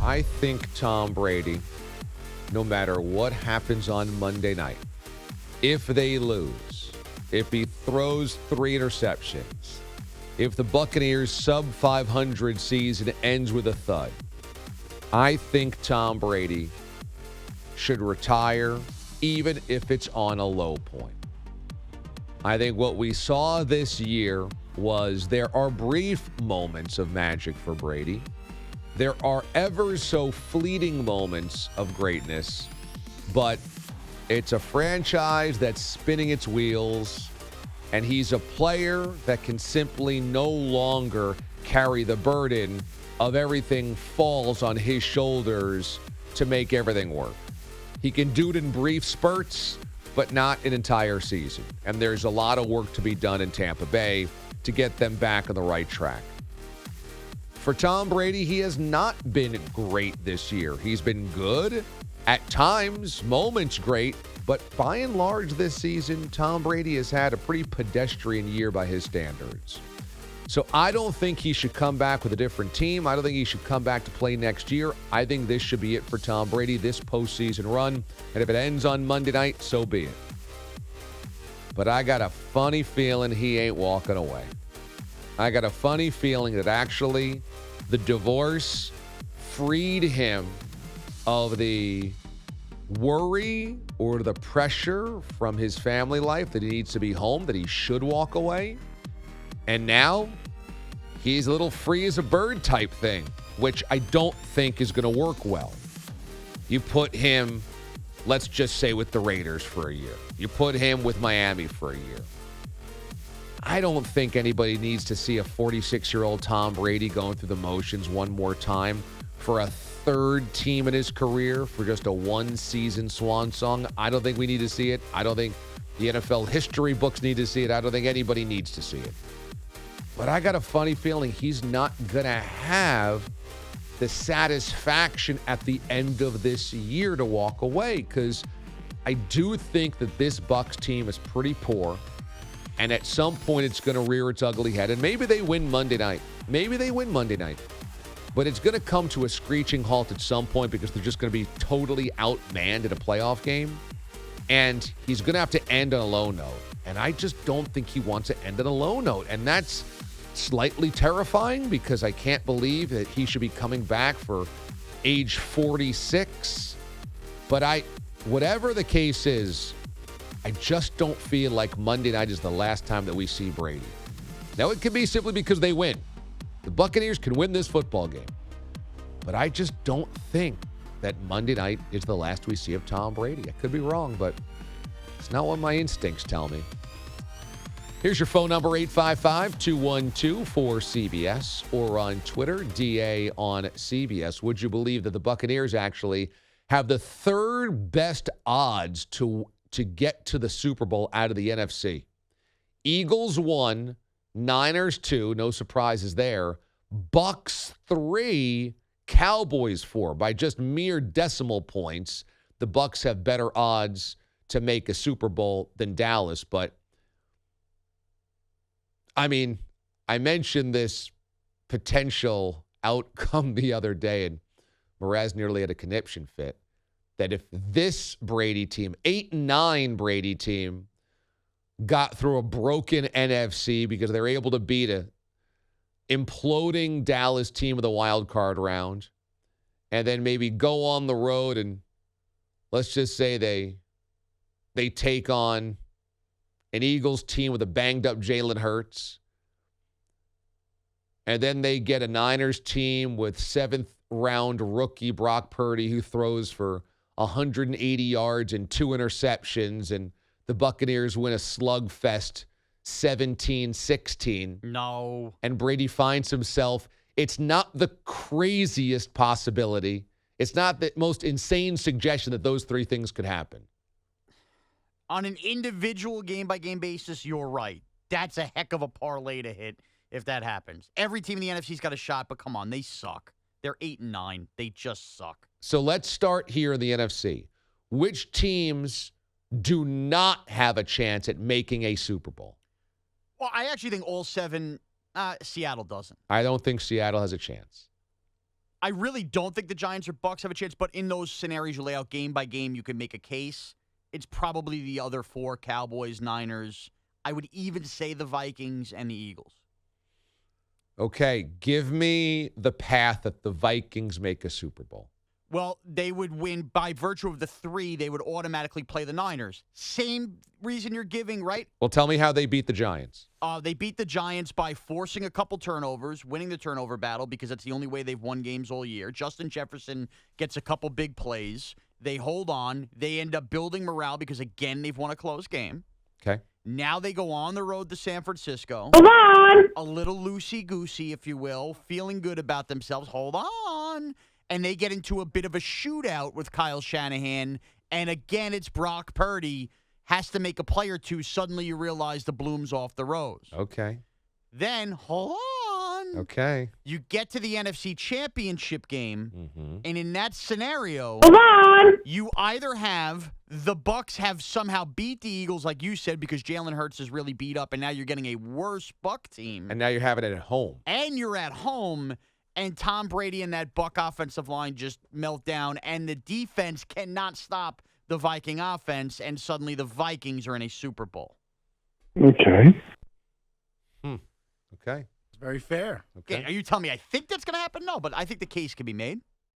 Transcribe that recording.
I think Tom Brady, no matter what happens on Monday night, if they lose, if he throws 3 interceptions, if the Buccaneers' sub-500 season ends with a thud, I think Tom Brady should retire even if it's on a low point. I think what we saw this year was there are brief moments of magic for Brady. There are ever so fleeting moments of greatness, but it's a franchise that's spinning its wheels, and he's a player that can simply no longer carry the burden of everything falls on his shoulders to make everything work. He can do it in brief spurts, but not an entire season. And there's a lot of work to be done in Tampa Bay to get them back on the right track. For Tom Brady, he has not been great this year. He's been good, at times, moments great, but by and large this season, Tom Brady has had a pretty pedestrian year by his standards. So I don't think he should come back with a different team. I don't think he should come back to play next year. I think this should be it for Tom Brady, this postseason run. And if it ends on Monday night, so be it. But I got a funny feeling he ain't walking away. I got a funny feeling that actually the divorce freed him of the worry or the pressure from his family life that he needs to be home, that he should walk away. And now he's a little free as a bird type thing, which I don't think is going to work well. You put him, let's just say, with the Raiders for a year. You put him with Miami for a year. I don't think anybody needs to see a 46-year-old Tom Brady going through the motions one more time for a third team in his career for just a one-season swan song. I don't think we need to see it. I don't think the NFL history books need to see it. I don't think anybody needs to see it. But I got a funny feeling he's not going to have the satisfaction at the end of this year to walk away, because I do think that this Bucs team is pretty poor, and at some point it's going to rear its ugly head, and maybe they win Monday night. But it's going to come to a screeching halt at some point because they're just going to be totally outmanned in a playoff game, and he's going to have to end on a low note. And I just don't think he wants to end on a low note, and that's slightly terrifying because I can't believe that he should be coming back for age 46. But whatever the case is, I just don't feel like Monday night is the last time that we see Brady. Now, it could be simply because they win. The Buccaneers can win this football game. But I just don't think that Monday night is the last we see of Tom Brady. I could be wrong, but it's not what my instincts tell me. Here's your phone number, 855-212-4CBS, or on Twitter, DA on CBS. Would you believe that the Buccaneers actually have the third best odds to get to the Super Bowl out of the NFC? Eagles 1, Niners 2, no surprises there. Bucks 3, Cowboys 4. By just mere decimal points, the Bucks have better odds to make a Super Bowl than Dallas, but I mean, I mentioned this potential outcome the other day, and Mraz nearly had a conniption fit, that if this Brady team, 8-9 Brady team, got through a broken NFC because they're able to beat a imploding Dallas team with a wild card round, and then maybe go on the road and let's just say they take on an Eagles team with a banged-up Jalen Hurts, and then they get a Niners team with seventh-round rookie Brock Purdy who throws for 180 yards and 2 interceptions, and the Buccaneers win a slugfest 17-16. No. And Brady finds himself, it's not the craziest possibility. It's not the most insane suggestion that those three things could happen. On an individual game-by-game basis, you're right. That's a heck of a parlay to hit if that happens. Every team in the NFC's got a shot, but come on, they suck. They're 8-9. They just suck. So let's start here in the NFC. Which teams do not have a chance at making a Super Bowl? Well, I actually think all 7, Seattle doesn't. I don't think Seattle has a chance. I really don't think the Giants or Bucks have a chance, but in those scenarios you lay out game by game, you can make a case. It's probably the other four, Cowboys, Niners. I would even say the Vikings and the Eagles. Okay, give me the path that the Vikings make a Super Bowl. Well, they would win by virtue of the 3. They would automatically play the Niners. Same reason you're giving, right? Well, tell me how they beat the Giants. They beat the Giants by forcing a couple turnovers, winning the turnover battle because that's the only way they've won games all year. Justin Jefferson gets a couple big plays. They hold on. They end up building morale because, again, they've won a close game. Okay. Now they go on the road to San Francisco. Hold on. A little loosey-goosey, if you will, feeling good about themselves. Hold on. And they get into a bit of a shootout with Kyle Shanahan. And again, it's Brock Purdy. Has to make a play or two. Suddenly you realize the bloom's off the rose. Okay. Then, hold on. Okay. You get to the NFC Championship game. Mm-hmm. And in that scenario, Hold on. you either have the Bucks have somehow beat the Eagles, like you said, because Jalen Hurts is really beat up, and now you're getting a worse Buck team. And now you're having it at home. And you're at home, and Tom Brady and that Buck offensive line just melt down, and the defense cannot stop the Viking offense, and suddenly the Vikings are in a Super Bowl. Okay. Okay. It's very fair. Okay. Are you telling me I think that's going to happen? No, but I think the case can be made.